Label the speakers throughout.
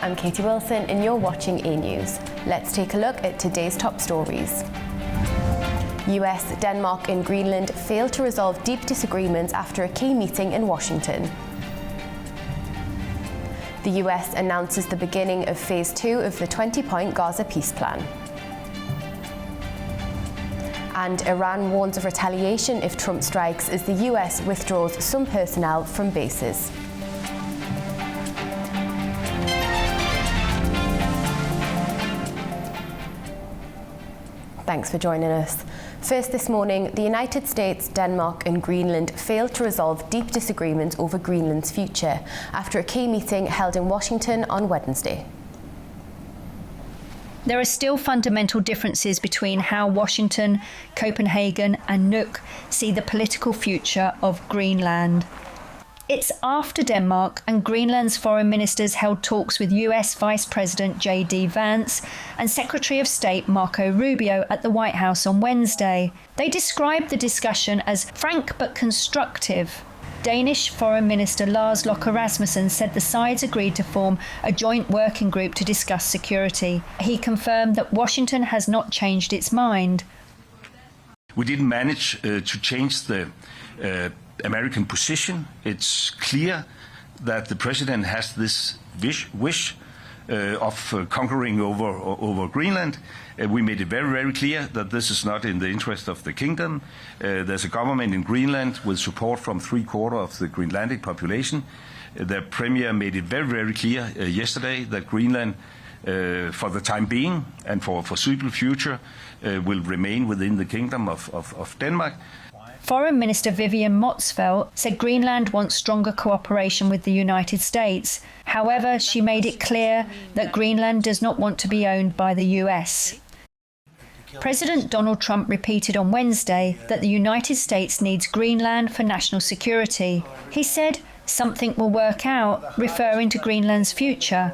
Speaker 1: I'm Katie Wilson and you're watching A News. Let's take a look at today's top stories. US, Denmark and Greenland failed to resolve deep disagreements after a key meeting in Washington. The US announces the beginning of Phase 2 of the 20-point Gaza peace plan. And Iran warns of retaliation if Trump strikes as the US withdraws some personnel from bases. Thanks for joining us. First this morning, the United States, Denmark and Greenland failed to resolve deep disagreements over Greenland's future after a key meeting held in Washington on Wednesday.
Speaker 2: There are still fundamental differences between how Washington, Copenhagen and Nuuk see the political future of Greenland. It's after Denmark and Greenland's foreign ministers held talks with US Vice President J.D. Vance and Secretary of State Marco Rubio at the White House on Wednesday. They described the discussion as frank but constructive. Danish Foreign Minister Lars Løkke Rasmussen said the sides agreed to form a joint working group to discuss security. He confirmed that Washington has not changed its mind.
Speaker 3: We didn't manage to change the American position. It's clear that the president has this wish of conquering over Greenland. We made it very, very clear that this is not in the interest of the kingdom. There's a government in Greenland with support from 3/4 of the Greenlandic population. The premier made it very, very clear yesterday that Greenland, for the time being and for foreseeable future, will remain within the kingdom of Denmark.
Speaker 2: Foreign Minister Vivian Motzfeldt said Greenland wants stronger cooperation with the United States. However, she made it clear that Greenland does not want to be owned by the US. President Donald Trump repeated on Wednesday that the United States needs Greenland for national security. He said something will work out, referring to Greenland's future.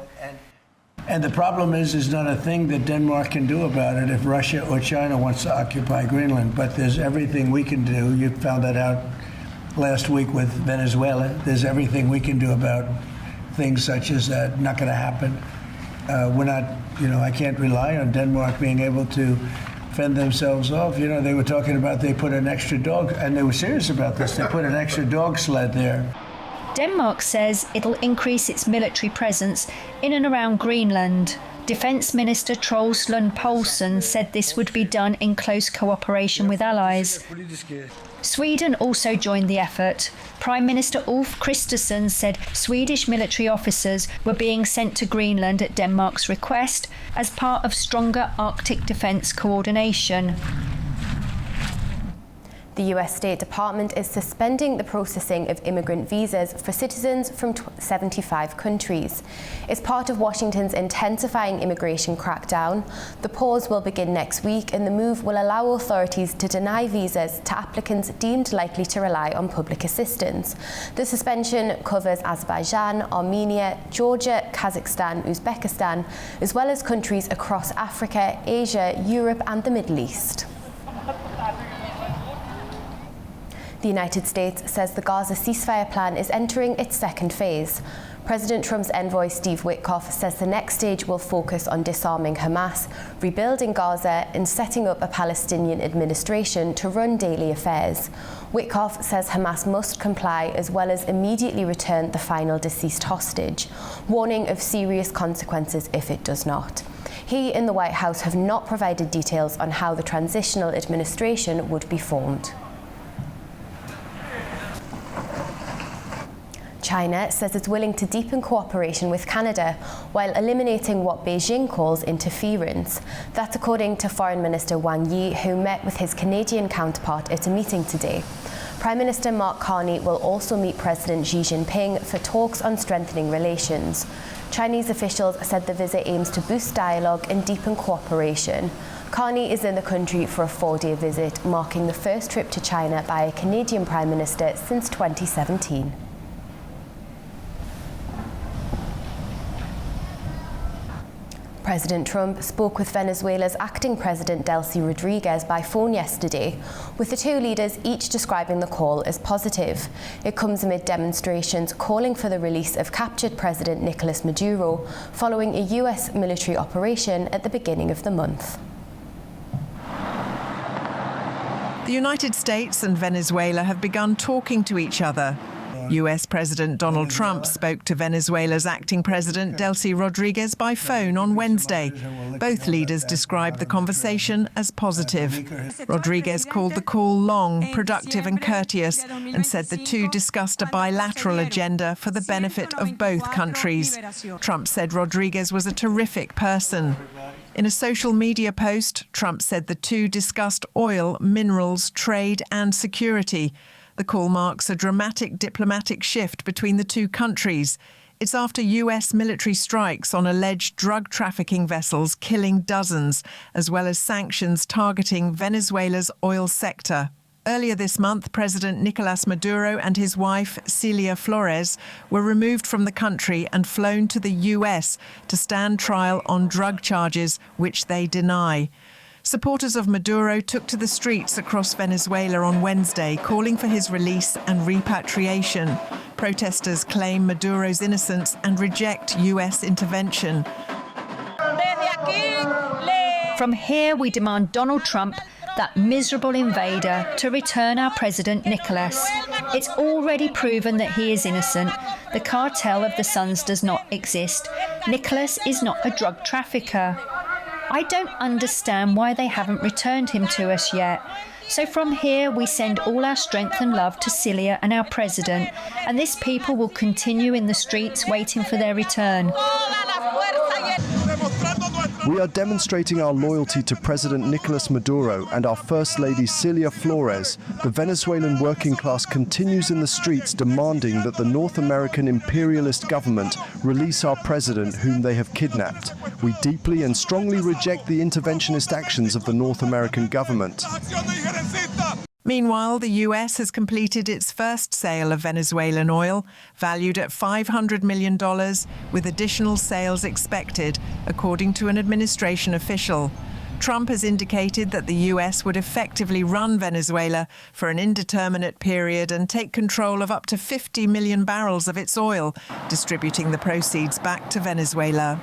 Speaker 4: And the problem is there's not a thing that Denmark can do about it if Russia or China wants to occupy Greenland. But there's everything we can do. You found that out last week with Venezuela. There's everything we can do about things such as that. Not going to happen. We're not, I can't rely on Denmark being able to fend themselves off. They were talking about they put an extra dog, and they were serious about this. They put an extra dog sled there.
Speaker 2: Denmark says it'll increase its military presence in and around Greenland. Defence Minister Troels Lund Poulsen said this would be done in close cooperation with allies. Sweden also joined the effort. Prime Minister Ulf Kristersson said Swedish military officers were being sent to Greenland at Denmark's request as part of stronger Arctic defence coordination.
Speaker 1: The US State Department is suspending the processing of immigrant visas for citizens from 75 countries. It's part of Washington's intensifying immigration crackdown. The pause will begin next week, and the move will allow authorities to deny visas to applicants deemed likely to rely on public assistance. The suspension covers Azerbaijan, Armenia, Georgia, Kazakhstan, Uzbekistan, as well as countries across Africa, Asia, Europe and the Middle East. The United States says the Gaza ceasefire plan is entering its second phase. President Trump's envoy Steve Witkoff says the next stage will focus on disarming Hamas, rebuilding Gaza and setting up a Palestinian administration to run daily affairs. Witkoff says Hamas must comply as well as immediately return the final deceased hostage, warning of serious consequences if it does not. He and the White House have not provided details on how the transitional administration would be formed. China says it's willing to deepen cooperation with Canada while eliminating what Beijing calls interference. That's according to Foreign Minister Wang Yi, who met with his Canadian counterpart at a meeting today. Prime Minister Mark Carney will also meet President Xi Jinping for talks on strengthening relations. Chinese officials said the visit aims to boost dialogue and deepen cooperation. Carney is in the country for a 4-day visit, marking the first trip to China by a Canadian Prime Minister since 2017. President Trump spoke with Venezuela's acting president Delcy Rodriguez by phone yesterday, with the two leaders each describing the call as positive. It comes amid demonstrations calling for the release of captured President Nicolas Maduro following a US military operation at the beginning of the month.
Speaker 5: The United States and Venezuela have begun talking to each other. US President Donald Trump spoke to Venezuela's acting president Delcy Rodriguez by phone on Wednesday. Both leaders described the conversation as positive. Rodriguez called the call long, productive and courteous, and said the two discussed a bilateral agenda for the benefit of both countries. Trump said Rodriguez was a terrific person. In a social media post, Trump said the two discussed oil, minerals, trade and security. The call marks a dramatic diplomatic shift between the two countries. It's after US military strikes on alleged drug trafficking vessels killing dozens, as well as sanctions targeting Venezuela's oil sector. Earlier this month, President Nicolas Maduro and his wife, Celia Flores, were removed from the country and flown to the US to stand trial on drug charges, which they deny. Supporters of Maduro took to the streets across Venezuela on Wednesday, calling for his release and repatriation. Protesters claim Maduro's innocence and reject US intervention.
Speaker 2: From here, we demand Donald Trump, that miserable invader, to return our president, Nicolas. It's already proven that he is innocent. The cartel of the Suns does not exist. Nicolas is not a drug trafficker. I don't understand why they haven't returned him to us yet. So from here, we send all our strength and love to Celia and our president, and this people will continue in the streets waiting for their return.
Speaker 6: We are demonstrating our loyalty to President Nicolas Maduro and our First Lady Celia Flores. The Venezuelan working class continues in the streets demanding that the North American imperialist government release our president, whom they have kidnapped. We deeply and strongly reject the interventionist actions of the North American government.
Speaker 5: Meanwhile, the US has completed its first sale of Venezuelan oil, valued at $500 million, with additional sales expected, according to an administration official. Trump has indicated that the US would effectively run Venezuela for an indeterminate period and take control of up to 50 million barrels of its oil, distributing the proceeds back to Venezuela.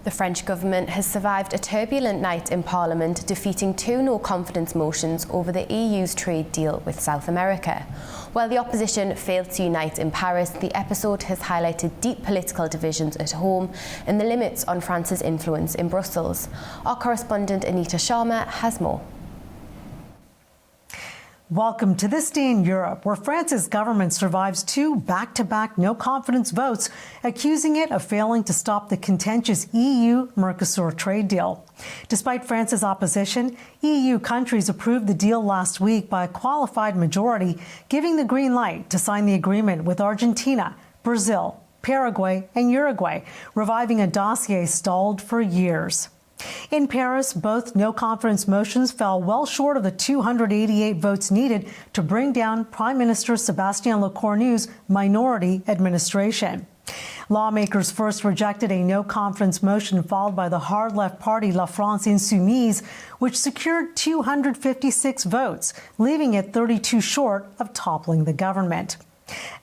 Speaker 1: The French government has survived a turbulent night in Parliament, defeating 2 no-confidence motions over the EU's trade deal with South America. While the opposition failed to unite in Paris, the episode has highlighted deep political divisions at home and the limits on France's influence in Brussels. Our correspondent Anita Sharma has more.
Speaker 7: Welcome to This Day in Europe, where France's government survives 2 back-to-back no-confidence votes, accusing it of failing to stop the contentious EU-Mercosur trade deal. Despite France's opposition, EU countries approved the deal last week by a qualified majority, giving the green light to sign the agreement with Argentina, Brazil, Paraguay and Uruguay, reviving a dossier stalled for years. In Paris, both no-confidence motions fell well short of the 288 votes needed to bring down Prime Minister Sébastien Lecornu's minority administration. Lawmakers first rejected a no-confidence motion followed by the hard-left party La France Insoumise, which secured 256 votes, leaving it 32 short of toppling the government.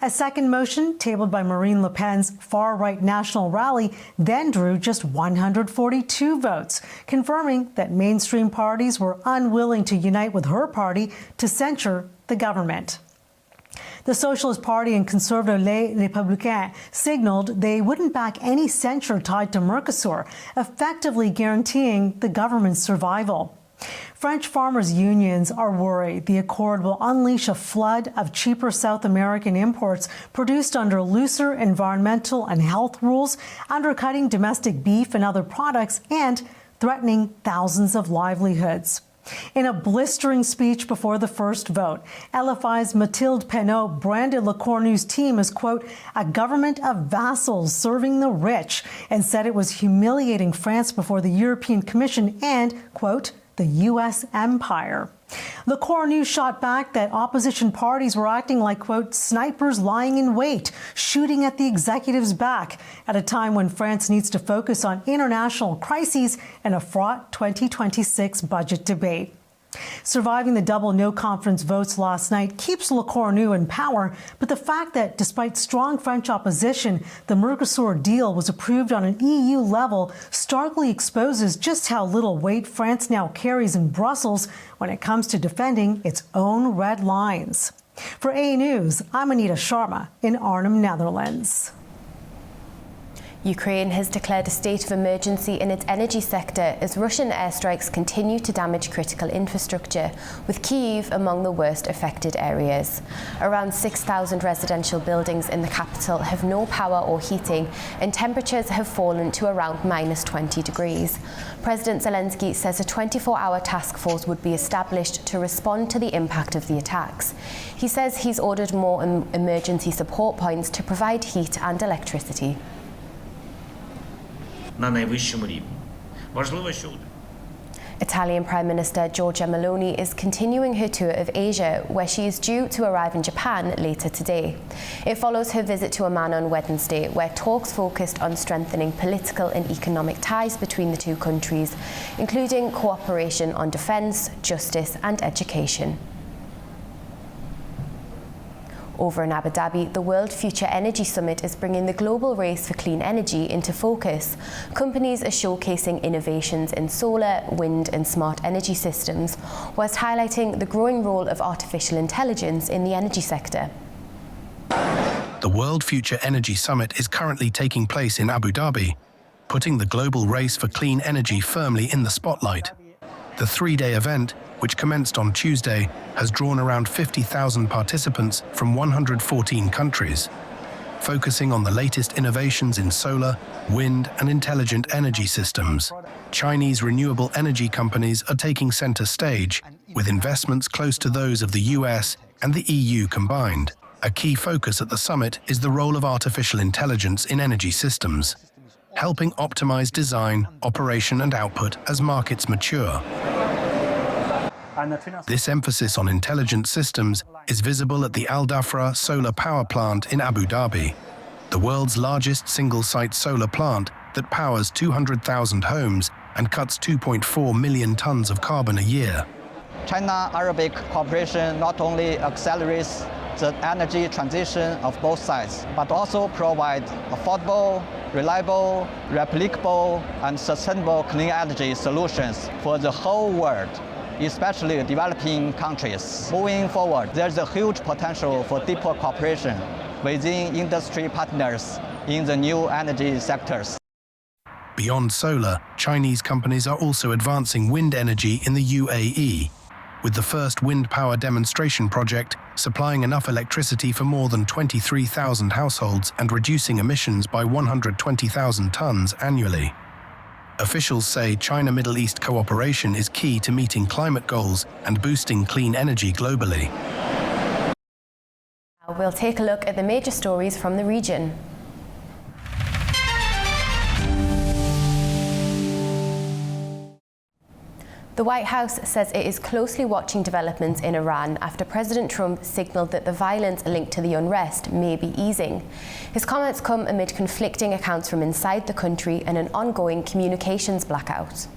Speaker 7: A second motion, tabled by Marine Le Pen's far-right National Rally, then drew just 142 votes, confirming that mainstream parties were unwilling to unite with her party to censure the government. The Socialist Party and conservative Les Républicains signaled they wouldn't back any censure tied to Mercosur, effectively guaranteeing the government's survival. French farmers' unions are worried the accord will unleash a flood of cheaper South American imports produced under looser environmental and health rules, undercutting domestic beef and other products and threatening thousands of livelihoods. In a blistering speech before the first vote, LFI's Mathilde Panot branded Lecornu's team as, quote, a government of vassals serving the rich, and said it was humiliating France before the European Commission and, quote, the U.S. empire. Le Cornu shot back that opposition parties were acting like, quote, snipers lying in wait, shooting at the executive's back at a time when France needs to focus on international crises and a fraught 2026 budget debate. Surviving the double no-conference votes last night keeps Le Cornu in power, but the fact that despite strong French opposition, the Mercosur deal was approved on an EU level starkly exposes just how little weight France now carries in Brussels when it comes to defending its own red lines. For A News, I'm Anita Sharma in Arnhem, Netherlands.
Speaker 1: Ukraine has declared a state of emergency in its energy sector as Russian airstrikes continue to damage critical infrastructure, with Kyiv among the worst affected areas. Around 6,000 residential buildings in the capital have no power or heating, and temperatures have fallen to around -20 degrees. President Zelensky says a 24-hour task force would be established to respond to the impact of the attacks. He says he's ordered more emergency support points to provide heat and electricity.
Speaker 8: На найвищому рівні. Важливо, що
Speaker 1: Italian Prime Minister Giorgia Meloni is continuing her tour of Asia, where she is due to arrive in Japan later today. It follows her visit to Oman on Wednesday, where talks focused on strengthening political and economic ties between the two countries, including cooperation on defence, justice and education. Over in Abu Dhabi, the World Future Energy Summit is bringing the global race for clean energy into focus. Companies are showcasing innovations in solar, wind and smart energy systems, whilst highlighting the growing role of artificial intelligence in the energy sector.
Speaker 9: The World Future Energy Summit is currently taking place in Abu Dhabi, putting the global race for clean energy firmly in the spotlight. The three-day event, which commenced on Tuesday, has drawn around 50,000 participants from 114 countries, focusing on the latest innovations in solar, wind and intelligent energy systems. Chinese renewable energy companies are taking center stage, with investments close to those of the US and the EU combined. A key focus at the summit is the role of artificial intelligence in energy systems, helping optimize design, operation and output as markets mature. This emphasis on intelligent systems is visible at the Al Dhafra solar power plant in Abu Dhabi, the world's largest single-site solar plant that powers 200,000 homes and cuts 2.4 million tons of carbon a year.
Speaker 10: China-Arabic cooperation not only accelerates the energy transition of both sides, but also provides affordable, reliable, replicable, and sustainable clean energy solutions for the whole world, especially developing countries. Moving forward, there's a huge potential for deeper cooperation within industry partners in the new energy sectors.
Speaker 9: Beyond solar, Chinese companies are also advancing wind energy in the UAE, with the first wind power demonstration project supplying enough electricity for more than 23,000 households and reducing emissions by 120,000 tons annually. Officials say China-Middle East cooperation is key to meeting climate goals and boosting clean energy globally.
Speaker 1: We'll take a look at the major stories from the region. The White House says it is closely watching developments in Iran after President Trump signalled that the violence linked to the unrest may be easing. His comments come amid conflicting accounts from inside the country and an ongoing communications blackout.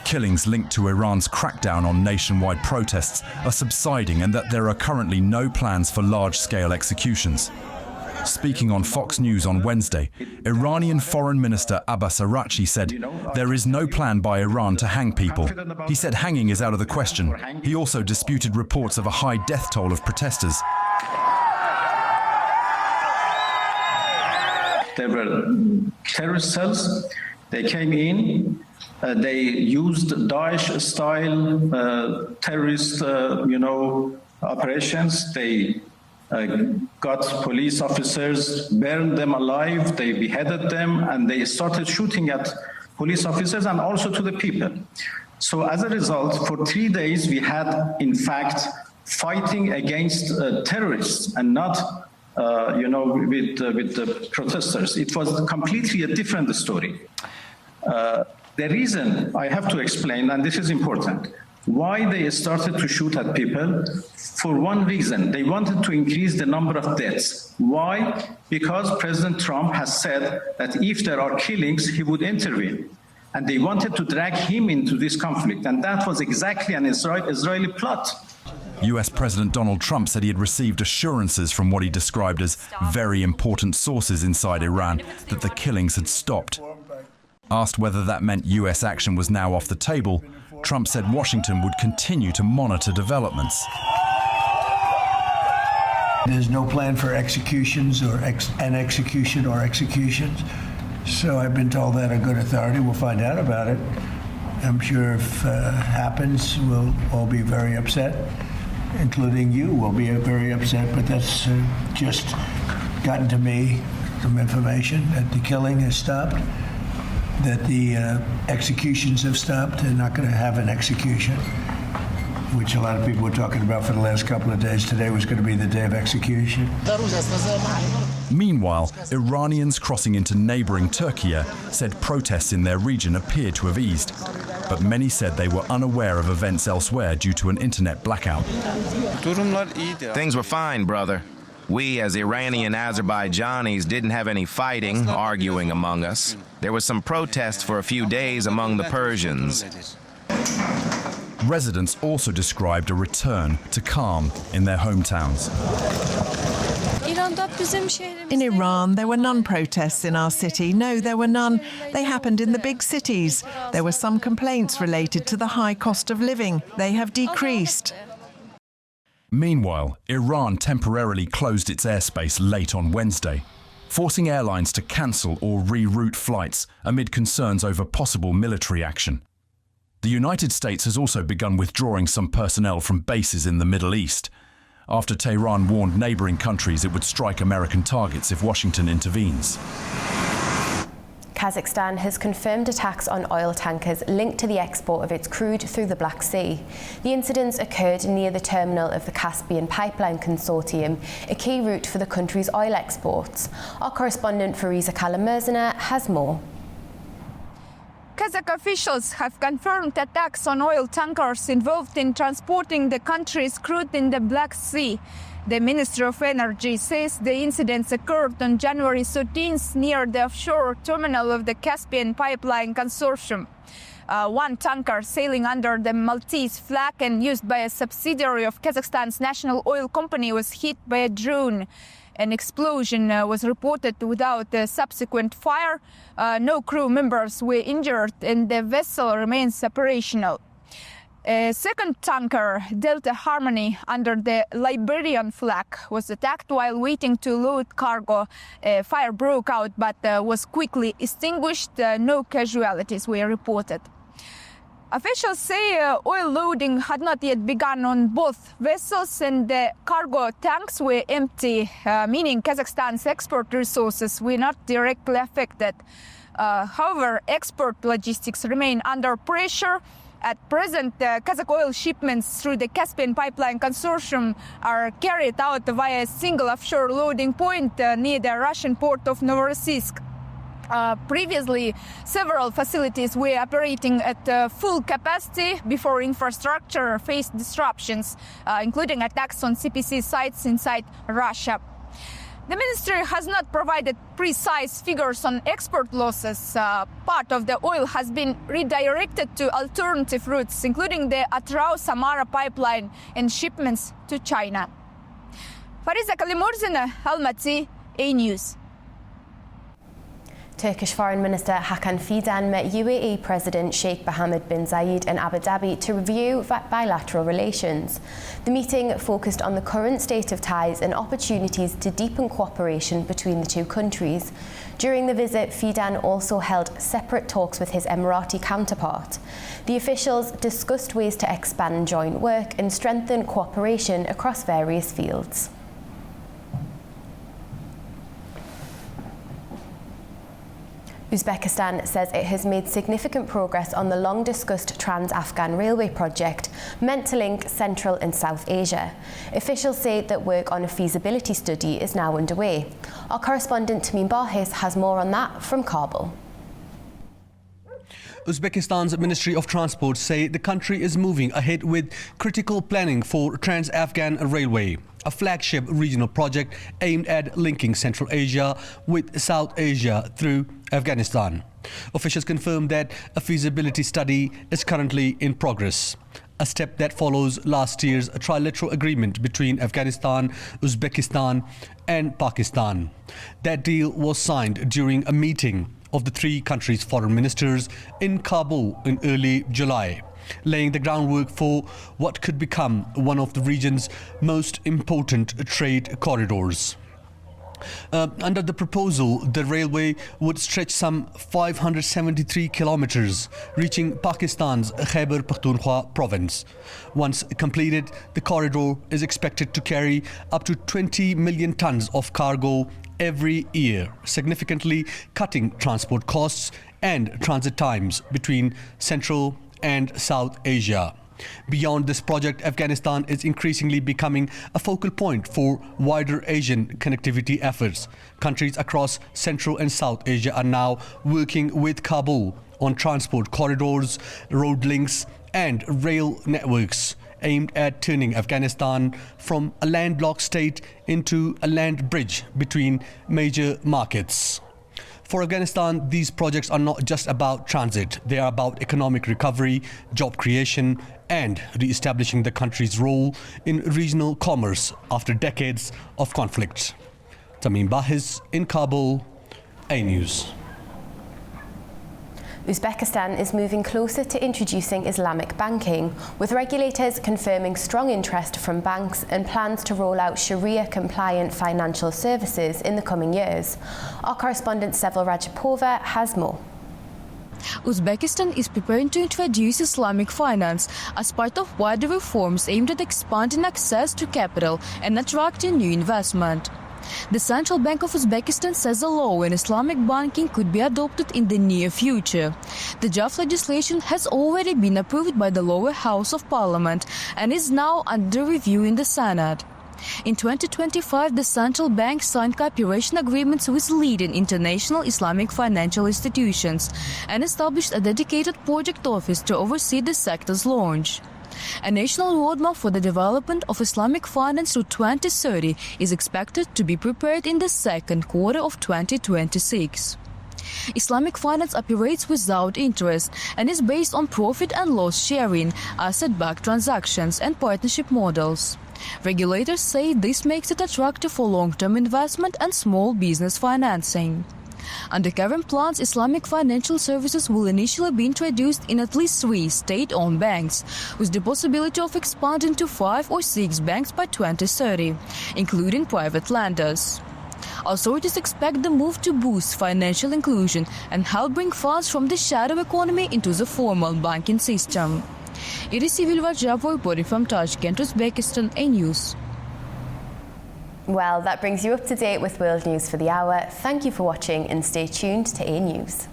Speaker 11: Killings linked to Iran's crackdown on nationwide protests are subsiding, and that there are currently no plans for large-scale executions. Speaking on Fox News on Wednesday, Iranian Foreign Minister Abbas Araghchi said there is no plan by Iran to hang people. He said hanging is out of the question. He also disputed reports of a high death toll of protesters.
Speaker 12: There were terrorist cells. They came in. They used Daesh-style terrorist, operations. They got police officers, burned them alive, they beheaded them, and they started shooting at police officers and also to the people. So as a result, for 3 days, we had, in fact, fighting against terrorists and not, with the protesters. It was completely a different story. The reason I have to explain, and this is important, why they started to shoot at people, for one reason, they wanted to increase the number of deaths. Why? Because President Trump has said that if there are killings, he would intervene. And they wanted to drag him into this conflict. And that was exactly an Israeli plot.
Speaker 11: US President Donald Trump said he had received assurances from what he described as very important sources inside Iran that the killings had stopped. Asked whether that meant US action was now off the table, Trump said Washington would continue to monitor developments.
Speaker 4: There's no plan for executions or executions. So I've been told that a good authority will find out about it. I'm sure if it happens, we'll all be very upset, including you will be very upset, but that's just gotten to me, some information that the killing has stopped, that the executions have stopped. They're not going to have an execution, which a lot of people were talking about for the last couple of days. Today was going to be the day of execution.
Speaker 11: Meanwhile, Iranians crossing into neighbouring Turkey said protests in their region appeared to have eased. But many said they were unaware of events elsewhere due to an internet blackout.
Speaker 13: Things were fine, brother. We, as Iranian Azerbaijanis, didn't have any fighting, arguing among us. There was some protests for a few days among the Persians.
Speaker 11: Residents also described a return to calm in their hometowns.
Speaker 5: In Iran, there were none protests in our city. No, there were none. They happened in the big cities. There were some complaints related to the high cost of living. They have decreased.
Speaker 11: Meanwhile, Iran temporarily closed its airspace late on Wednesday, forcing airlines to cancel or reroute flights amid concerns over possible military action. The United States has also begun withdrawing some personnel from bases in the Middle East, after Tehran warned neighbouring countries it would strike American targets if Washington intervenes.
Speaker 1: Kazakhstan has confirmed attacks on oil tankers linked to the export of its crude through the Black Sea. The incidents occurred near the terminal of the Caspian Pipeline Consortium, a key route for the country's oil exports. Our correspondent Fariza Kalamirzana has more.
Speaker 14: Kazakh officials have confirmed attacks on oil tankers involved in transporting the country's crude in the Black Sea. The Ministry of Energy says the incidents occurred on January 13th near the offshore terminal of the Caspian Pipeline Consortium. One tanker sailing under the Maltese flag and used by a subsidiary of Kazakhstan's national oil company was hit by a drone. An explosion was reported without a subsequent fire. No crew members were injured and the vessel remains operational. A second tanker, Delta Harmony, under the Liberian flag, was attacked while waiting to load cargo. A fire broke out but was quickly extinguished. No casualties were reported. Officials say oil loading had not yet begun on both vessels and the cargo tanks were empty, meaning Kazakhstan's export resources were not directly affected. However, export logistics remain under pressure. At present, Kazakh oil shipments through the Caspian Pipeline Consortium are carried out via a single offshore loading point near the Russian port of Novorossiysk. Previously, several facilities were operating at full capacity before infrastructure faced disruptions, including attacks on CPC sites inside Russia. The ministry has not provided precise figures on export losses. Part of the oil has been redirected to alternative routes, including the Atrau-Samara pipeline and shipments to China. Fariza Kalamirzana, Almaty, A-News.
Speaker 1: Turkish Foreign Minister Hakan Fidan met UAE President Sheikh Mohammed bin Zayed in Abu Dhabi to review bilateral relations. The meeting focused on the current state of ties and opportunities to deepen cooperation between the two countries. During the visit, Fidan also held separate talks with his Emirati counterpart. The officials discussed ways to expand joint work and strengthen cooperation across various fields. Uzbekistan says it has made significant progress on the long-discussed Trans-Afghan Railway project meant to link Central and South Asia. Officials say that work on a feasibility study is now underway. Our correspondent Tamim Bahis has more on that from Kabul.
Speaker 15: Uzbekistan's Ministry of Transport say the country is moving ahead with critical planning for Trans-Afghan Railway, a flagship regional project aimed at linking Central Asia with South Asia through Afghanistan. Officials confirmed that a feasibility study is currently in progress, a step that follows last year's trilateral agreement between Afghanistan, Uzbekistan and Pakistan. That deal was signed during a meeting of the three countries' foreign ministers in Kabul in early July, laying the groundwork for what could become one of the region's most important trade corridors. Under the proposal, the railway would stretch some 573 kilometers, reaching Pakistan's Khyber Pakhtunkhwa province. Once completed, the corridor is expected to carry up to 20 million tons of cargo every year, significantly cutting transport costs and transit times between Central and South Asia. Beyond this project, Afghanistan is increasingly becoming a focal point for wider Asian connectivity efforts. Countries across Central and South Asia are now working with Kabul on transport corridors, road links and rail networks aimed at turning Afghanistan from a landlocked state into a land bridge between major markets. For Afghanistan, these projects are not just about transit. They are about economic recovery, job creation, and re-establishing the country's role in regional commerce after decades of conflict. Tamim Bahiz in Kabul, A News.
Speaker 1: Uzbekistan is moving closer to introducing Islamic banking, with regulators confirming strong interest from banks and plans to roll out Sharia-compliant financial services in the coming years. Our correspondent Sevil Rajapova has more.
Speaker 16: Uzbekistan is preparing to introduce Islamic finance as part of wider reforms aimed at expanding access to capital and attracting new investment. The Central Bank of Uzbekistan says a law in Islamic banking could be adopted in the near future. The draft legislation has already been approved by the lower house of parliament and is now under review in the Senate. In 2025, the Central Bank signed cooperation agreements with leading international Islamic financial institutions and established a dedicated project office to oversee the sector's launch. A national roadmap for the development of Islamic finance through 2030 is expected to be prepared in the second quarter of 2026. Islamic finance operates without interest and is based on profit and loss sharing, asset-backed transactions and partnership models. Regulators say this makes it attractive for long-term investment and small business financing. Under current plans, Islamic financial services will initially be introduced in at least 3 state-owned banks, with the possibility of expanding to 5 or 6 banks by 2030, including private lenders. Authorities expect the move to boost financial inclusion and help bring funds from the shadow economy into the formal banking system. It is Sevil Rajapova reporting from Tashkent, Uzbekistan, A News.
Speaker 1: Well, that brings you up to date with world news for the hour. Thank you for watching and stay tuned to A News.